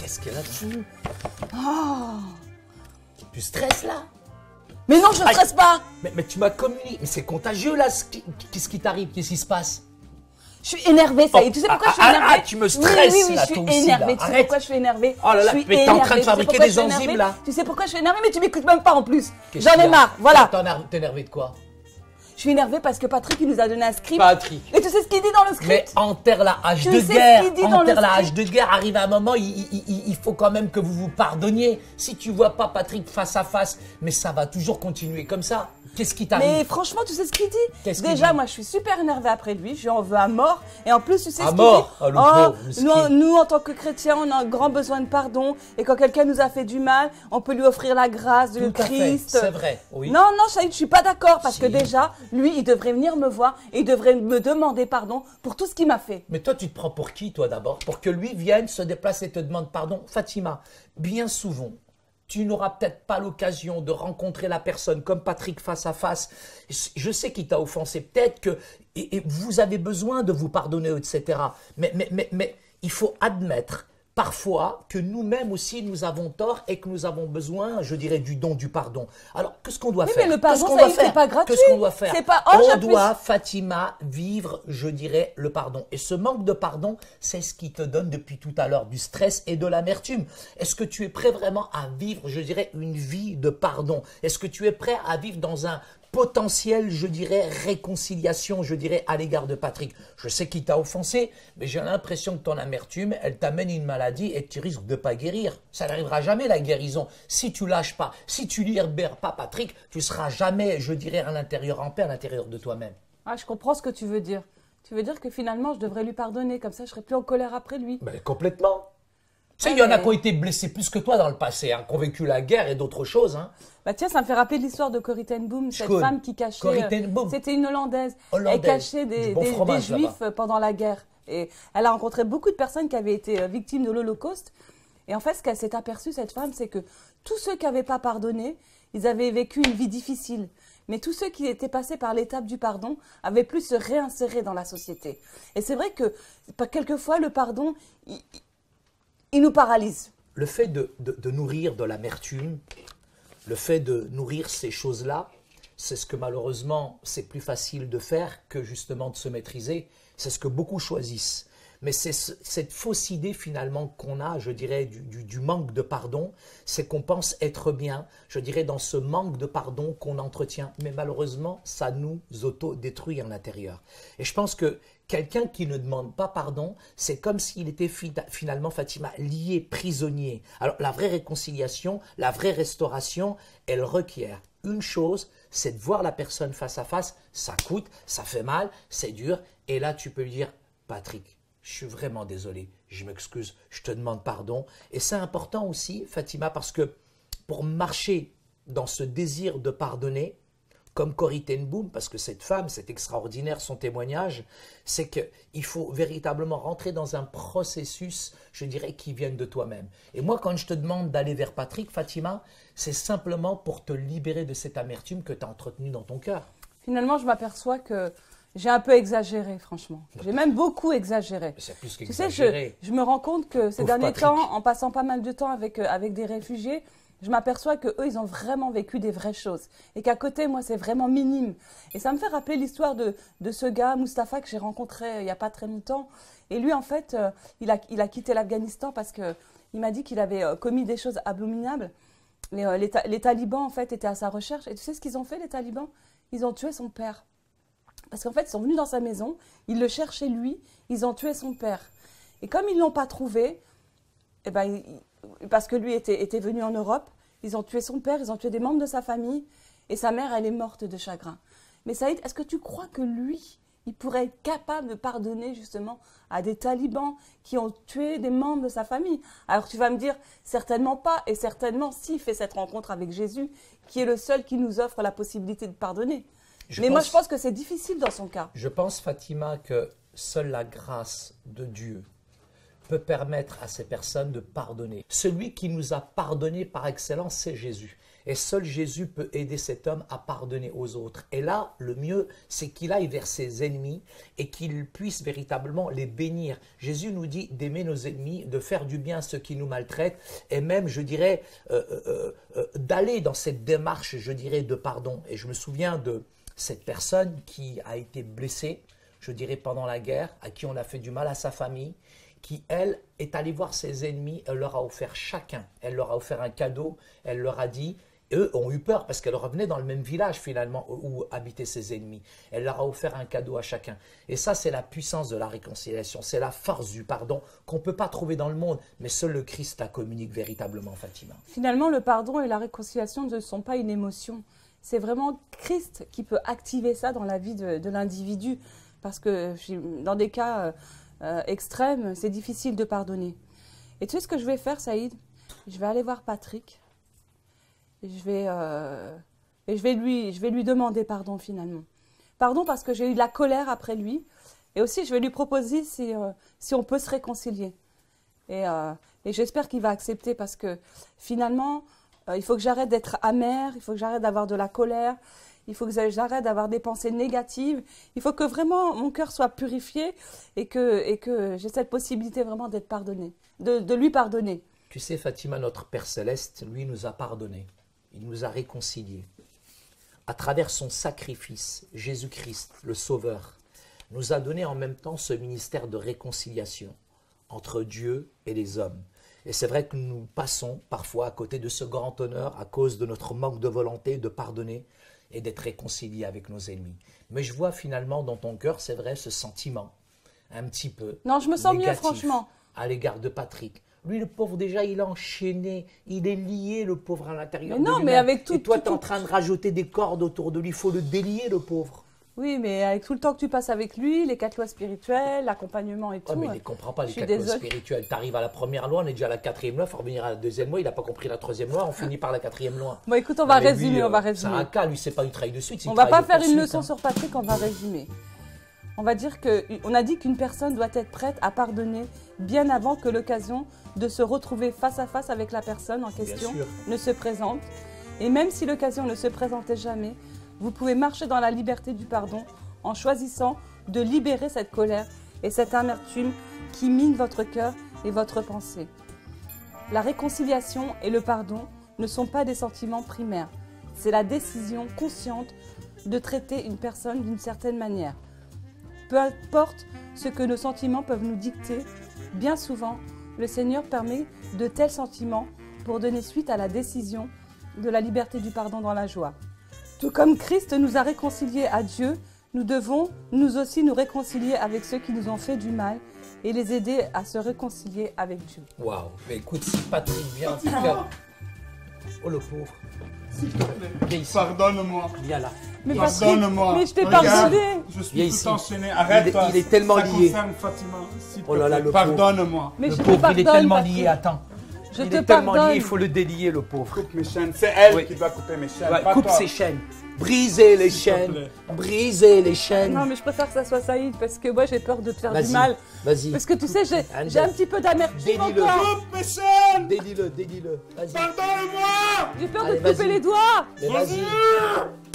Qu'est-ce qu'elle a là? Oh. Tu stresses là? Mais non, je ne stresse pas. Mais tu m'as communiqué. Mais c'est contagieux là, qu'est-ce qui t'arrive? Qu'est-ce qui se passe? Je suis énervée, ça y est. Tu sais pourquoi je suis énervée? Tu me stresses oui, là, je suis toi aussi, énervée. là. Tu sais Arrête. pourquoi je suis énervée? Oh là là, Je suis mais t'es en train de énervée. Tu sais fabriquer pourquoi des je suis enzymes, énervée? là. Tu sais pourquoi je suis énervée, mais tu m'écoutes même pas en plus. Qu'est-ce J'en qu'il y ai a? marre, voilà. T'es énervé de quoi? Je suis énervée parce que Patrick, il nous a donné un script. Patrick. Et tu sais ce qu'il dit dans le script? Mais enterre la hache Tu de sais ce guerre. qu'il dit dans Enterre le la hache script? de guerre. Arrive à un moment, il faut quand même que vous vous pardonniez. Si tu vois pas Patrick face à face, mais ça va toujours continuer comme ça. Qu'est-ce qui t'arrive? Mais franchement, tu sais ce qu'il dit? Qu'est-ce qu'il Déjà, dit? moi, je suis super énervée après lui. Je lui en veux à mort. Et en plus, tu sais À ce qu'il mort? dit? Ah, le pauvre, miskin. nous, en tant que chrétiens, on a un grand besoin de pardon. Et quand quelqu'un nous a fait du mal, on peut lui offrir la grâce de Tout à fait, Christ. c'est vrai, oui. Non, non, Shahid, je suis pas d'accord. Parce Si. que déjà, lui, il devrait venir me voir et il devrait me demander pardon pour tout ce qu'il m'a fait. Mais toi, tu te prends pour qui, toi, d'abord? Pour que lui vienne, se déplace et te demande pardon? Fatima, bien souvent, tu n'auras peut-être pas l'occasion de rencontrer la personne comme Patrick face à face. Je sais qu'il t'a offensé. Peut-être que et vous avez besoin de vous pardonner, etc. Mais il faut admettre parfois que nous-mêmes aussi, nous avons tort et que nous avons besoin, je dirais, du don du pardon. Alors, qu'est-ce qu'on doit Oui, faire? mais le pardon, Qu'est-ce qu'on ça doit y est, c'est faire? pas gratuit. Qu'est-ce qu'on doit faire? C'est pas, oh, On j'appuie doit, Fatima, vivre, je dirais, le pardon. Et ce manque de pardon, c'est ce qui te donne depuis tout à l'heure du stress et de l'amertume. Est-ce que tu es prêt vraiment à vivre, je dirais, une vie de pardon? Est-ce que tu es prêt à vivre dans un potentiel, je dirais, réconciliation, je dirais, à l'égard de Patrick? Je sais qu'il t'a offensé, mais j'ai l'impression que ton amertume, elle t'amène une maladie et que tu risques de pas guérir. Ça n'arrivera jamais, la guérison. Si tu lâches pas, si tu libères pas Patrick, tu seras jamais, je dirais, à l'intérieur en paix, à l'intérieur de toi-même. Ah, je comprends ce que tu veux dire. Tu veux dire que finalement, je devrais lui pardonner. Comme ça, je serai plus en colère après lui. Ben, complètement. Tu sais, Ouais, il y en a mais- qui ont été blessés plus que toi dans le passé, hein, qui ont vécu la guerre et d'autres choses. Hein. Bah tiens, ça me fait rappeler l'histoire de Corrie ten Boom, cette connais. femme qui cachait. Corrie ten Boom. C'était une Hollandaise. Hollandaise. Elle cachait Du des, bon des fromage, Juifs là-bas. pendant la guerre. Et elle a rencontré beaucoup de personnes qui avaient été victimes de l'Holocauste. Et en fait, ce qu'elle s'est aperçue, cette femme, c'est que tous ceux qui n'avaient pas pardonné, ils avaient vécu une vie difficile. Mais tous ceux qui étaient passés par l'étape du pardon avaient pu se réinsérer dans la société. Et c'est vrai que quelquefois, le pardon, il nous paralyse. Le fait de nourrir de l'amertume, le fait de nourrir ces choses-là, c'est ce que malheureusement, c'est plus facile de faire que justement de se maîtriser. C'est ce que beaucoup choisissent. Mais c'est cette fausse idée finalement qu'on a, je dirais, du manque de pardon, c'est qu'on pense être bien, je dirais, dans ce manque de pardon qu'on entretient. Mais malheureusement, ça nous auto-détruit en l'intérieur. Et je pense que quelqu'un qui ne demande pas pardon, c'est comme s'il était finalement, Fatima, lié, prisonnier. Alors la vraie réconciliation, la vraie restauration, elle requiert une chose, c'est de voir la personne face à face. Ça coûte, ça fait mal, c'est dur. Et là, tu peux lui dire, Patrick, je suis vraiment désolé, je m'excuse, je te demande pardon. Et c'est important aussi, Fatima, parce que pour marcher dans ce désir de pardonner, comme Corrie ten Boom, parce que cette femme, c'est extraordinaire son témoignage, c'est qu'il faut véritablement rentrer dans un processus, je dirais, qui vienne de toi-même. Et moi, quand je te demande d'aller vers Patrick, Fatima, c'est simplement pour te libérer de cette amertume que tu as entretenue dans ton cœur. Finalement, je m'aperçois que j'ai un peu exagéré, franchement. J'ai même beaucoup exagéré. Mais c'est plus Tu sais, qu'exagéré. je me rends compte que ces Pauvre derniers Patrick. temps, en passant pas mal de temps avec des réfugiés, je m'aperçois qu'eux, ils ont vraiment vécu des vraies choses. Et qu'à côté, moi, c'est vraiment minime. Et ça me fait rappeler l'histoire de ce gars, Mustapha, que j'ai rencontré il n'y a pas très longtemps. Et lui, en fait, il a quitté l'Afghanistan parce qu'il m'a dit qu'il avait commis des choses abominables. Les talibans, en fait, étaient à sa recherche. Et tu sais ce qu'ils ont fait, les talibans? Ils ont tué son père. Parce qu'en fait, ils sont venus dans sa maison, ils le cherchaient lui, ils ont tué son père. Et comme ils ne l'ont pas trouvé, eh ben, parce que lui était venu en Europe, ils ont tué son père, ils ont tué des membres de sa famille, et sa mère, elle est morte de chagrin. Mais Saïd, est-ce que tu crois que lui, il pourrait être capable de pardonner justement à des talibans qui ont tué des membres de sa famille? Alors tu vas me dire, certainement pas, et certainement s'il fait cette rencontre avec Jésus, qui est le seul qui nous offre la possibilité de pardonner. Moi, je pense que c'est difficile dans son cas. Je pense, Fatima, que seule la grâce de Dieu peut permettre à ces personnes de pardonner. Celui qui nous a pardonné par excellence, c'est Jésus. Et seul Jésus peut aider cet homme à pardonner aux autres. Et là, le mieux, c'est qu'il aille vers ses ennemis et qu'il puisse véritablement les bénir. Jésus nous dit d'aimer nos ennemis, de faire du bien à ceux qui nous maltraitent, et même, je dirais, d'aller dans cette démarche, je dirais, de pardon. Et je me souviens de cette personne qui a été blessée, je dirais, pendant la guerre, à qui on a fait du mal à sa famille, qui, elle, est allée voir ses ennemis, elle leur a offert chacun, elle leur a offert un cadeau, elle leur a dit, eux ont eu peur parce qu'elle revenait dans le même village finalement où habitaient ses ennemis. Elle leur a offert un cadeau à chacun. Et ça, c'est la puissance de la réconciliation, c'est la force du pardon qu'on ne peut pas trouver dans le monde, mais seul le Christ la communique véritablement, Fatima. Finalement, le pardon et la réconciliation ne sont pas une émotion. C'est vraiment Christ qui peut activer ça dans la vie de l'individu. Parce que dans des cas extrêmes, c'est difficile de pardonner. Et tu sais ce que je vais faire, Saïd? Je vais aller voir Patrick. Et je vais lui demander pardon finalement. Pardon parce que j'ai eu de la colère après lui. Et aussi, je vais lui proposer si on peut se réconcilier. Et j'espère qu'il va accepter parce que finalement, il faut que j'arrête d'être amère, il faut que j'arrête d'avoir de la colère, il faut que j'arrête d'avoir des pensées négatives. Il faut que vraiment mon cœur soit purifié et que j'ai cette possibilité vraiment d'être pardonné, de lui pardonner. Tu sais, Fatima, notre Père Céleste, lui, nous a pardonné. Il nous a réconciliés. À travers son sacrifice, Jésus-Christ, le Sauveur, nous a donné en même temps ce ministère de réconciliation entre Dieu et les hommes. Et c'est vrai que nous passons parfois à côté de ce grand honneur à cause de notre manque de volonté de pardonner et d'être réconciliés avec nos ennemis. Mais je vois finalement dans ton cœur, c'est vrai, ce sentiment un petit peu non, je me sens négatif mieux, franchement. À l'égard de Patrick. Lui, le pauvre, déjà, il est enchaîné, il est lié, le pauvre, à l'intérieur de lui-même. Mais avec tout, et toi, tu es en train de rajouter des cordes autour de lui, il faut le délier, le pauvre. Oui, mais avec tout le temps que tu passes avec lui, les 4 lois spirituelles, l'accompagnement et tout. Mais il ne comprend pas les 4 lois spirituelles. Tu arrives à la première loi, on est déjà à la 4e loi, il faut revenir à la 2e loi, il n'a pas compris la 3e loi, on finit par la 4e loi. Bon, écoute, on va résumer. C'est un cas, lui, c'est pas du travail de suite. On ne va pas faire une leçon sur Patrick, on va résumer. On va dire on a dit qu'une personne doit être prête à pardonner bien avant que l'occasion de se retrouver face à face avec la personne en question ne se présente. Et même si l'occasion ne se présentait jamais, vous pouvez marcher dans la liberté du pardon en choisissant de libérer cette colère et cette amertume qui mine votre cœur et votre pensée. La réconciliation et le pardon ne sont pas des sentiments primaires. C'est la décision consciente de traiter une personne d'une certaine manière. Peu importe ce que nos sentiments peuvent nous dicter, bien souvent, le Seigneur permet de tels sentiments pour donner suite à la décision de la liberté du pardon dans la joie. Tout comme Christ nous a réconciliés à Dieu, nous devons nous aussi nous réconcilier avec ceux qui nous ont fait du mal et les aider à se réconcilier avec Dieu. Waouh, mais écoute, si Patrick vient en tout cas... Oh le pauvre. S'il te plaît, pardonne-moi. Viens là. Mais pardonne-moi. Mais je t'ai pardonné. Je suis tout enchaîné. Arrête. Il est tellement lié. Ça concerne Fatima. Oh là là, le pardonne-moi. Mais le je pauvre, te il est pardonne, tellement Patrick. lié. Attends. Je il te est tellement pardonne. lié, il faut le délier, le pauvre. Coupe mes chaînes. C'est elle Oui. qui doit couper mes chaînes. Ouais, pas coupe toi. ses chaînes. Brisez les S'il te chaînes. plaît. Brisez les chaînes. Non, mais je préfère que ça soit Saïd parce que moi j'ai peur de te faire du Vas-y, mal. vas-y. Parce que tu sais, j'ai un petit peu d'amertume Délie-le. encore. Coupe mes chaînes. Délie-le, délie-le. Vas-y. Pardonne-moi. J'ai peur de Allez, te couper vas-y. les doigts. Mais vas-y.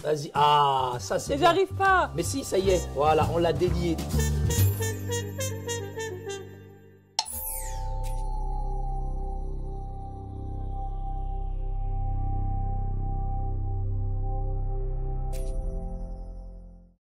Vas-y. Ah, ça c'est Et bien. j'arrive pas. Mais si, ça y est. Voilà, on l'a délié.